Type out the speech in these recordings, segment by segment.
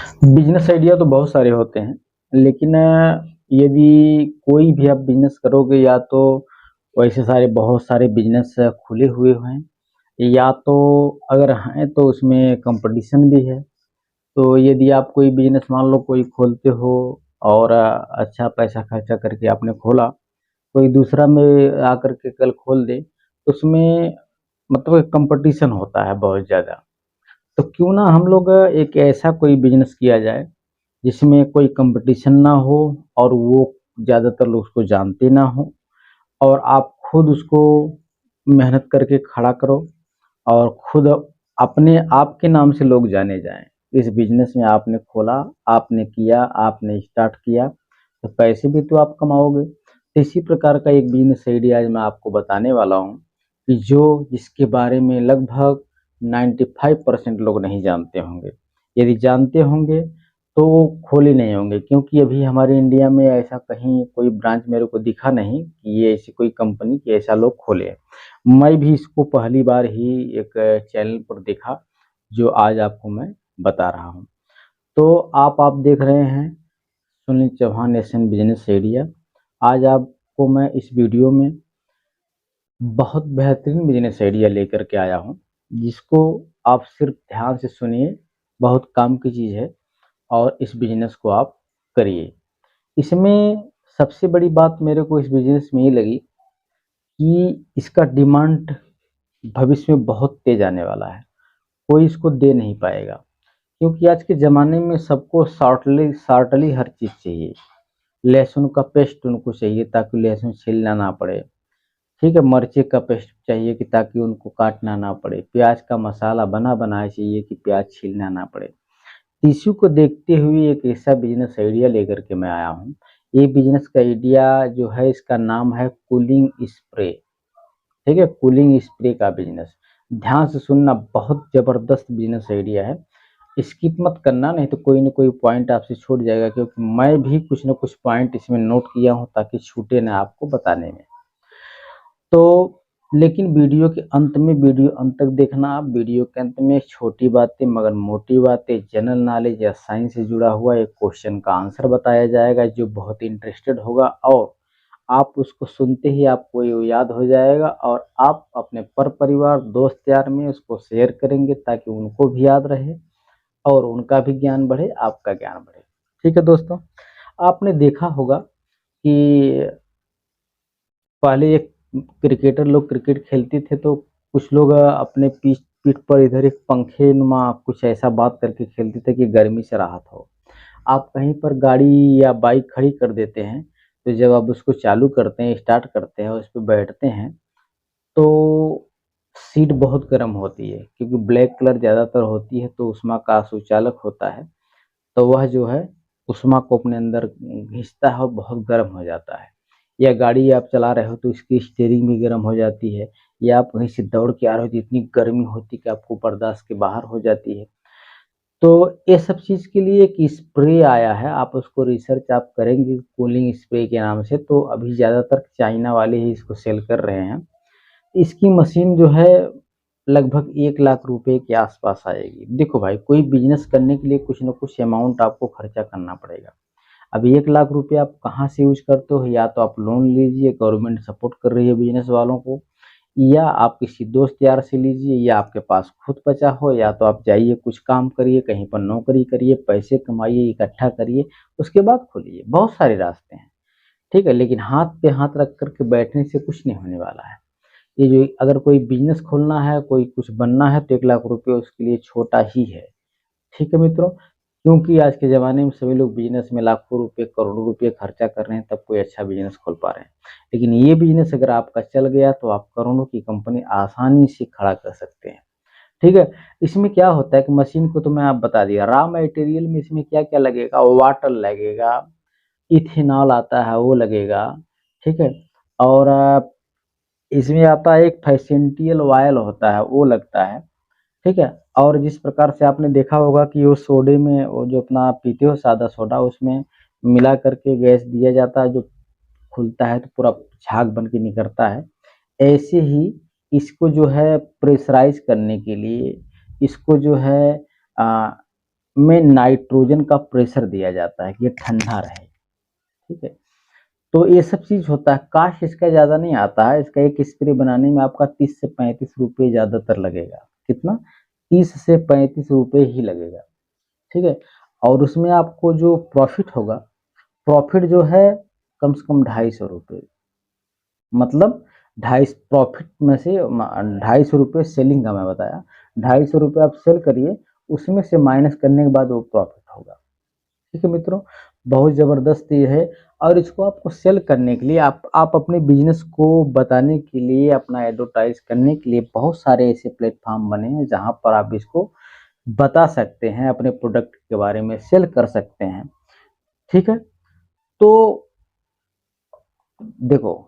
Business idea तो बहुत सारे होते हैं, लेकिन यदि कोई भी आप बिजनेस करोगे या तो वैसे सारे बहुत सारे बिजनेस खुले हुए हैं, या तो अगर हैं तो उसमें कंपटीशन भी है। तो यदि आप कोई बिजनेस मान लो कोई खोलते हो और अच्छा पैसा खर्चा करके आपने खोला, कोई दूसरा में आकर के कल खोल दे, तो उसमें मतलब कंपटीशन होता है बहुत ज़्यादा। तो क्यों ना हम लोग एक ऐसा कोई बिजनेस किया जाए जिसमें कोई कंपटीशन ना हो और वो ज़्यादातर लोग उसको जानते ना हो, और आप खुद उसको मेहनत करके खड़ा करो और खुद अपने आपके नाम से लोग जाने जाएं। इस बिजनेस में आपने खोला, आपने किया, आपने स्टार्ट किया, तो पैसे भी तो आप कमाओगे। तो इसी प्रकार का एक बिजनेस आइडिया आज मैं आपको बताने वाला हूँ कि जो जिसके बारे में लगभग 95% लोग नहीं जानते होंगे। यदि जानते होंगे तो वो खोले नहीं होंगे, क्योंकि अभी हमारे इंडिया में ऐसा कहीं कोई ब्रांच मेरे को दिखा नहीं कि ये ऐसी कोई कंपनी कि ऐसा लोग खोले। मैं भी इसको पहली बार ही एक चैनल पर देखा, जो आज आपको मैं बता रहा हूँ। तो आप देख रहे हैं Sunil Chauhan Asian business idea. आज आपको मैं इस वीडियो में बहुत बेहतरीन बिजनेस आइडिया लेकर के आया हूँ, जिसको आप सिर्फ ध्यान से सुनिए। बहुत काम की चीज़ है और इस बिजनेस को आप करिए। इसमें सबसे बड़ी बात मेरे को इस बिजनेस में ये लगी कि इसका डिमांड भविष्य में बहुत तेज आने वाला है। कोई इसको दे नहीं पाएगा, क्योंकि आज के ज़माने में सबको शॉर्टली शॉर्टली हर चीज़ चाहिए। लहसुन का पेस्ट उनको चाहिए ताकि लहसुन छीलना ना पड़े। ठीक है, मिर्ची का पेस्ट चाहिए कि ताकि उनको काटना ना पड़े। प्याज का मसाला बना बनाया चाहिए कि प्याज छीलना ना पड़े। इश्यू को देखते हुए एक ऐसा बिजनेस आइडिया लेकर के मैं आया हूँ। ये बिजनेस का आइडिया जो है, इसका नाम है कूलिंग स्प्रे। ठीक है, कूलिंग स्प्रे का बिजनेस। ध्यान से सुनना, बहुत ज़बरदस्त बिजनेस आइडिया है। स्किप मत करना, नहीं तो कोई ना कोई पॉइंट आपसे छूट जाएगा, क्योंकि मैं भी कुछ ना कुछ पॉइंट इसमें नोट किया हूँ ताकि छूटे ना आपको बताने में। तो लेकिन वीडियो अंत तक देखना। आप वीडियो के अंत में छोटी बातें मगर मोटी बातें, जनरल नॉलेज या साइंस से जुड़ा हुआ एक क्वेश्चन का आंसर बताया जाएगा, जो बहुत इंटरेस्टेड होगा और आप उसको सुनते ही आपको ये याद हो जाएगा, और आप अपने पर परिवार दोस्त यार में उसको शेयर करेंगे ताकि उनको भी याद रहे और उनका भी ज्ञान बढ़े, आपका ज्ञान बढ़े। ठीक है दोस्तों, आपने देखा होगा कि पहले एक क्रिकेटर लोग क्रिकेट खेलते थे, तो कुछ लोग अपने पीठ पीठ पर इधर एक पंखे नुमा कुछ ऐसा बात करके खेलते थे कि गर्मी से राहत हो। आप कहीं पर गाड़ी या बाइक खड़ी कर देते हैं, तो जब आप उसको चालू करते हैं, स्टार्ट करते हैं और उस पे बैठते हैं, तो सीट बहुत गर्म होती है, क्योंकि ब्लैक कलर ज़्यादातर होती है, तो ऊष्मा का सुचालक होता है। तो वह जो है ऊष्मा को अपने अंदर खींचता है और बहुत गर्म हो जाता है। या गाड़ी आप चला रहे हो तो इसकी स्टीयरिंग भी गर्म हो जाती है, या आप कहीं से दौड़ के आ रहे हो तो इतनी गर्मी होती है कि आपको बर्दाश्त के बाहर हो जाती है। तो ये सब चीज़ के लिए एक स्प्रे आया है, आप उसको रिसर्च आप करेंगे कूलिंग स्प्रे के नाम से, तो अभी ज़्यादातर चाइना वाले ही इसको सेल कर रहे हैं। इसकी मशीन जो है लगभग 1 लाख रुपए के आसपास आएगी। देखो भाई, कोई बिजनेस करने के लिए कुछ ना कुछ अमाउंट आपको खर्चा करना पड़ेगा। अब 1 लाख रुपए आप कहाँ से यूज करते हो? या तो आप लोन लीजिए, गवर्नमेंट सपोर्ट कर रही है बिजनेस वालों को, या आप किसी दोस्त यार से लीजिए, या आपके पास खुद बचा हो, या तो आप जाइए कुछ काम करिए, कहीं पर नौकरी करिए, पैसे कमाइए, इकट्ठा करिए, उसके बाद खोलिए। बहुत सारे रास्ते हैं। ठीक है, लेकिन हाथ पे हाथ रख कर के बैठने से कुछ नहीं होने वाला है। ये जो अगर कोई बिजनेस खोलना है, कोई कुछ बनना है, तो 1 लाख रुपये उसके लिए छोटा ही है। ठीक है मित्रों, क्योंकि आज के ज़माने में सभी लोग बिजनेस में लाखों रुपए करोड़ों रुपए खर्चा कर रहे हैं, तब कोई अच्छा बिजनेस खोल पा रहे हैं। लेकिन ये बिजनेस अगर आपका चल गया तो आप करोड़ों की कंपनी आसानी से खड़ा कर सकते हैं। ठीक है, इसमें क्या होता है कि मशीन को तो मैं आप बता दिया, रॉ मटेरियल में इसमें क्या क्या लगेगा, वाटर लगेगा, इथेनॉल आता है वो लगेगा। ठीक है, और इसमें आता है एक फैसेंटियल ऑयल होता है वो लगता है। ठीक है, और जिस प्रकार से आपने देखा होगा कि वो सोडे में, वो जो अपना आप पीते हो सादा सोडा, उसमें मिला करके गैस दिया जाता है, जो खुलता है तो पूरा झाग बन के निकलता है। ऐसे ही इसको जो है प्रेशराइज करने के लिए, इसको जो है में नाइट्रोजन का प्रेशर दिया जाता है कि ये ठंडा रहे। ठीक है, तो ये सब चीज होता है। कास्ट इसका ज्यादा नहीं आता है, इसका एक स्प्रे बनाने में आपका 30 से 35 रुपये ज्यादातर लगेगा। कितना? 30 से 35 रुपये ही लगेगा। ठीक है, और उसमें आपको जो प्रॉफिट होगा, प्रॉफिट जो है कम से कम 250 रुपये, मतलब 250 प्रॉफिट में से 250 रुपये सेलिंग का मैं बताया, 250 रुपये आप सेल करिए, उसमें से माइनस करने के बाद वो प्रॉफिट होगा। ठीक है मित्रों, बहुत ज़बरदस्त ये है। और इसको आपको सेल करने के लिए, आप अपने बिजनेस को बताने के लिए, अपना एडवर्टाइज करने के लिए बहुत सारे ऐसे प्लेटफॉर्म बने हैं जहां पर आप इसको बता सकते हैं, अपने प्रोडक्ट के बारे में सेल कर सकते हैं। ठीक है, तो देखो,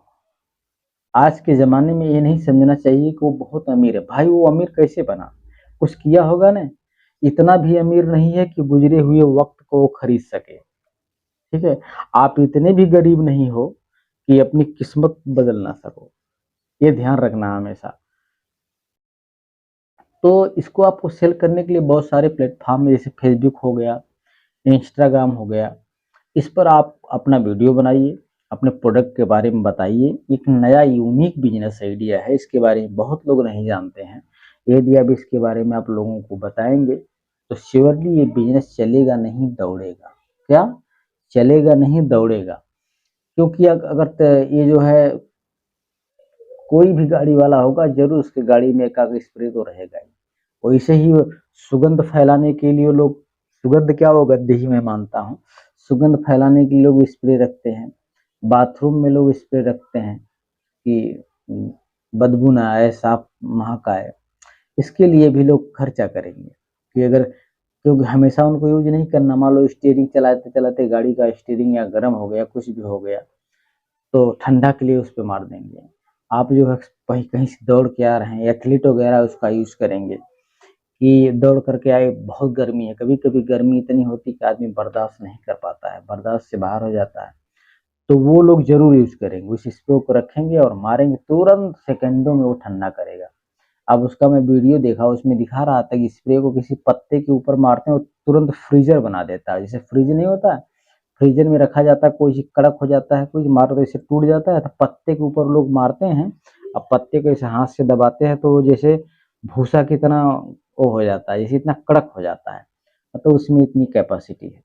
आज के ज़माने में ये नहीं समझना चाहिए कि वो बहुत अमीर है। भाई वो अमीर कैसे बना? कुछ किया होगा ना। इतना भी अमीर नहीं है कि गुजरे हुए वक्त को वो खरीद सके। ठीक है, आप इतने भी गरीब नहीं हो कि अपनी किस्मत बदल ना सको, ये ध्यान रखना हमेशा। तो इसको आपको सेल करने के लिए बहुत सारे प्लेटफॉर्म है, जैसे फेसबुक हो गया, इंस्टाग्राम हो गया। इस पर आप अपना वीडियो बनाइए, अपने प्रोडक्ट के बारे में बताइए। एक नया यूनिक बिजनेस आइडिया है, इसके बारे में बहुत लोग नहीं जानते हैं। यदि आप इसके बारे में आप लोगों को बताएंगे तो श्योरली ये बिजनेस चलेगा नहीं दौड़ेगा। क्या? चलेगा नहीं दौड़ेगा। क्योंकि अगर ये जो है, कोई भी गाड़ी वाला होगा जरूर उसकी गाड़ी में एक आध स्प्रे तो रहेगा ही। वैसे ही सुगंध फैलाने के लिए लोग, सुगंध क्या वो गंदे ही मैं मानता हूँ, सुगंध फैलाने के लिए लोग स्प्रे रखते हैं, बाथरूम में लोग स्प्रे रखते हैं कि बदबू ना आए, साफ महक आए। इसके लिए भी लोग खर्चा करेंगे कि अगर, क्योंकि हमेशा उनको यूज नहीं करना। मान लो स्टीयरिंग चलाते चलाते गाड़ी का स्टीयरिंग या गर्म हो गया, कुछ भी हो गया, तो ठंडा के लिए उस पर मार देंगे। आप जो है कहीं कहीं से दौड़ के आ रहे हैं, एथलीट वगैरह उसका यूज करेंगे कि दौड़ करके आए, बहुत गर्मी है। कभी कभी गर्मी इतनी होती कि आदमी बर्दाश्त नहीं कर पाता है, बर्दाश्त से बाहर हो जाता है, तो वो लोग जरूर यूज करेंगे। उस स्प्रे को रखेंगे और मारेंगे, तुरंत सेकंडों में वो ठंडा करेगा। अब उसका मैं वीडियो देखा, उसमें दिखा रहा था कि स्प्रे को किसी पत्ते के ऊपर मारते हैं और तुरंत फ्रीजर बना देता है। जैसे फ्रिज नहीं होता है, फ्रीजर में रखा जाता है, कोई चीज कड़क हो जाता है, कोई मारो तो इसे टूट जाता है, तो पत्ते के ऊपर लोग मारते हैं। अब पत्ते को ऐसे हाथ से दबाते हैं तो वो जैसे भूसा की तरह वो हो जाता है, जैसे इतना कड़क हो जाता है, मतलब उसमें इतनी कैपेसिटी है।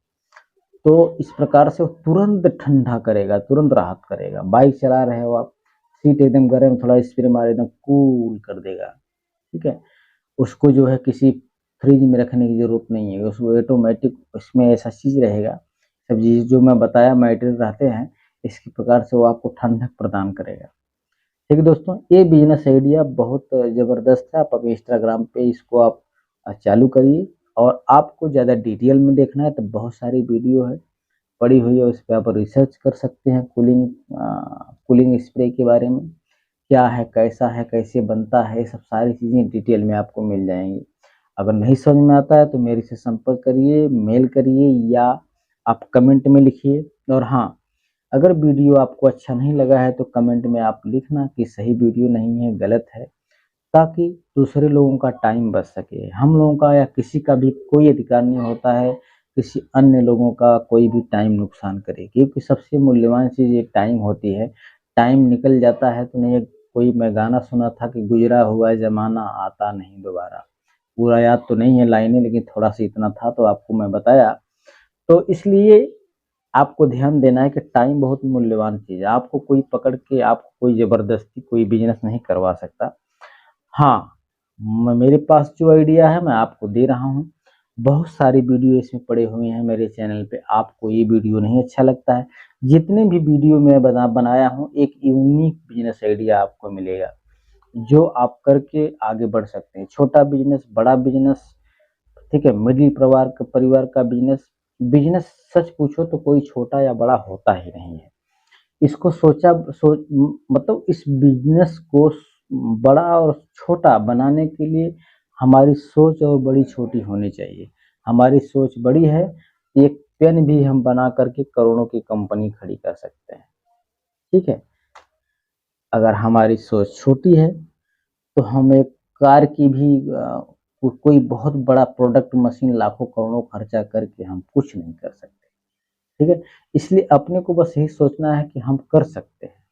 तो इस प्रकार से वो तुरंत ठंडा करेगा, तुरंत राहत करेगा। बाइक चला रहे हो आप, सीट एकदम गर्म, थोड़ा स्प्रे मारे एकदम कूल कर देगा। ठीक है, उसको जो है किसी फ्रिज में रखने की जरूरत नहीं है, उसको ऑटोमेटिक उसमें ऐसा चीज रहेगा, सब चीज जो मैं बताया मटेरियल रहते हैं, इसी प्रकार से वो आपको ठंडक प्रदान करेगा। ठीक है दोस्तों, ये बिजनेस आइडिया बहुत ज़बरदस्त है। आप अभी इंस्टाग्राम पे इसको आप चालू करिए। और आपको ज़्यादा डिटेल में देखना है तो बहुत सारी वीडियो है पड़ी हुई है, उस पर आप रिसर्च कर सकते हैं। कूलिंग स्प्रे के बारे में क्या है, कैसे बनता है, ये सब सारी चीज़ें डिटेल में आपको मिल जाएंगी। अगर नहीं समझ में आता है तो मेरे से संपर्क करिए, मेल करिए, या आप कमेंट में लिखिए। और हाँ, अगर वीडियो आपको अच्छा नहीं लगा है तो कमेंट में आप लिखना कि सही वीडियो नहीं है, गलत है, ताकि दूसरे लोगों का टाइम बच सके। हम लोगों का या किसी का भी कोई अधिकार नहीं होता है किसी अन्य लोगों का कोई भी टाइम नुकसान करे, क्योंकि सबसे मूल्यवान चीज़ ये टाइम होती है। टाइम निकल जाता है तो नहीं, कोई मैं गाना सुना था कि गुजरा हुआ जमाना आता नहीं दोबारा। पूरा याद तो नहीं है लाइनें, लेकिन थोड़ा सा इतना था तो आपको मैं बताया। तो इसलिए आपको ध्यान देना है कि टाइम बहुत मूल्यवान चीज़ है। आपको कोई पकड़ के, आपको कोई ज़बरदस्ती कोई बिजनेस नहीं करवा सकता। हाँ, मेरे पास जो आइडिया है मैं आपको दे रहा हूँ। बहुत सारी वीडियो इसमें पड़े हुए हैं मेरे चैनल पे। आपको ये वीडियो नहीं अच्छा लगता है, जितने भी वीडियो मैं बनाया हूँ, एक यूनिक बिजनेस आइडिया आपको मिलेगा जो आप करके आगे बढ़ सकते हैं। छोटा बिजनेस, बड़ा बिजनेस, ठीक है, मिडिल परिवार का बिजनेस। बिजनेस सच पूछो तो कोई छोटा या बड़ा होता ही नहीं है। इसको मतलब इस बिजनेस को बड़ा और छोटा बनाने के लिए हमारी सोच और बड़ी छोटी होनी चाहिए। हमारी सोच बड़ी है, एक पेन भी हम बना करके करोड़ों की कंपनी खड़ी कर सकते हैं। ठीक है, अगर हमारी सोच छोटी है तो हम एक कार की भी कोई बहुत बड़ा प्रोडक्ट मशीन लाखों करोड़ों खर्चा करके हम कुछ नहीं कर सकते, ठीक है। इसलिए अपने को बस यही सोचना है कि हम कर सकते हैं,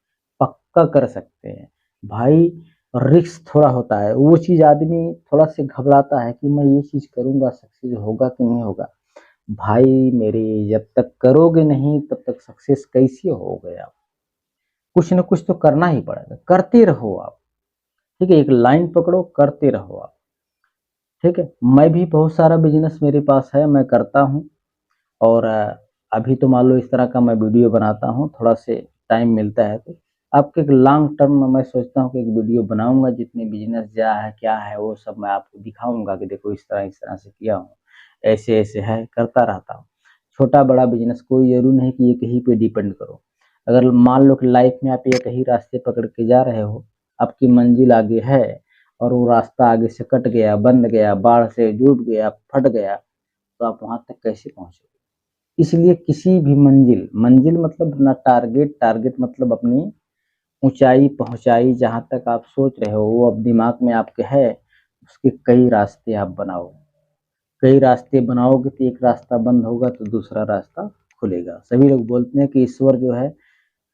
पक्का कर सकते हैं भाई। रिस्क थोड़ा होता है, वो चीज़ आदमी थोड़ा से घबराता है कि मैं ये चीज़ करूँगा, सक्सेस होगा कि नहीं होगा। भाई मेरे, जब तक करोगे नहीं तब तक सक्सेस कैसे होगे आप। कुछ न कुछ तो करना ही पड़ेगा, करते रहो आप, ठीक है। एक लाइन पकड़ो, करते रहो आप, ठीक है। मैं भी बहुत सारा बिजनेस मेरे पास है, मैं करता हूँ। और अभी तो मान लो इस तरह का मैं वीडियो बनाता हूँ, थोड़ा से टाइम मिलता है तो आपके एक लॉन्ग टर्म में मैं सोचता हूँ कि एक वीडियो बनाऊंगा, जितने बिजनेस जा है क्या है वो सब मैं आपको दिखाऊंगा कि देखो इस तरह से किया हूँ, ऐसे ऐसे है, करता रहता हूँ। छोटा बड़ा बिजनेस कोई जरूर नहीं कि एक ही पे डिपेंड करो। अगर मान लो कि लाइफ में आप एक ही रास्ते पकड़ के जा रहे हो, आपकी मंजिल आगे है और वो रास्ता आगे से कट गया, बंद गया, बाढ़ से डूब गया, फट गया, तो आप वहां तक कैसे पहुंचोगे। इसलिए किसी भी मंजिल, मंजिल मतलब ना टारगेट, टारगेट मतलब अपनी ऊंचाई पहुंचाई, जहां तक आप सोच रहे हो वो अब दिमाग में आपके है, उसके कई रास्ते आप बनाओ। कई रास्ते बनाओगे तो एक रास्ता बंद होगा तो दूसरा रास्ता खुलेगा। सभी लोग बोलते हैं कि ईश्वर जो है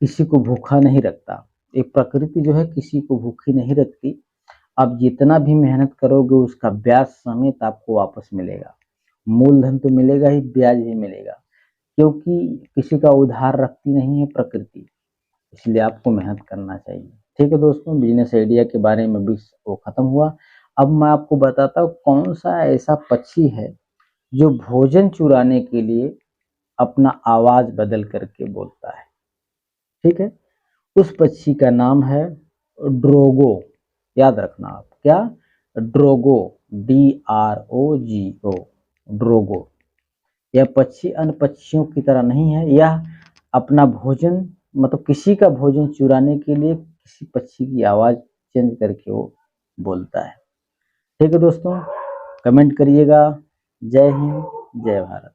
किसी को भूखा नहीं रखता, एक प्रकृति जो है किसी को भूखी नहीं रखती। आप जितना भी मेहनत करोगे उसका ब्याज समेत आपको वापस मिलेगा। मूलधन तो मिलेगा ही, ब्याज भी मिलेगा, क्योंकि किसी का उधार रखती नहीं है प्रकृति। इसलिए आपको मेहनत करना चाहिए, ठीक है दोस्तों। बिजनेस आइडिया के बारे में भी वो खत्म हुआ। अब मैं आपको बताता हूँ कौन सा ऐसा पक्षी है जो भोजन चुराने के लिए अपना आवाज बदल करके बोलता है, ठीक है। उस पक्षी का नाम है ड्रोगो। याद रखना आप, क्या, ड्रोगो, DROGO, ड्रोगो। यह पक्षी अन्य पक्षियों की तरह नहीं है, यह अपना भोजन मतलब किसी का भोजन चुराने के लिए किसी पक्षी की आवाज चेंज करके वो बोलता है, ठीक है दोस्तों। कमेंट करिएगा। जय हिंद, जय भारत।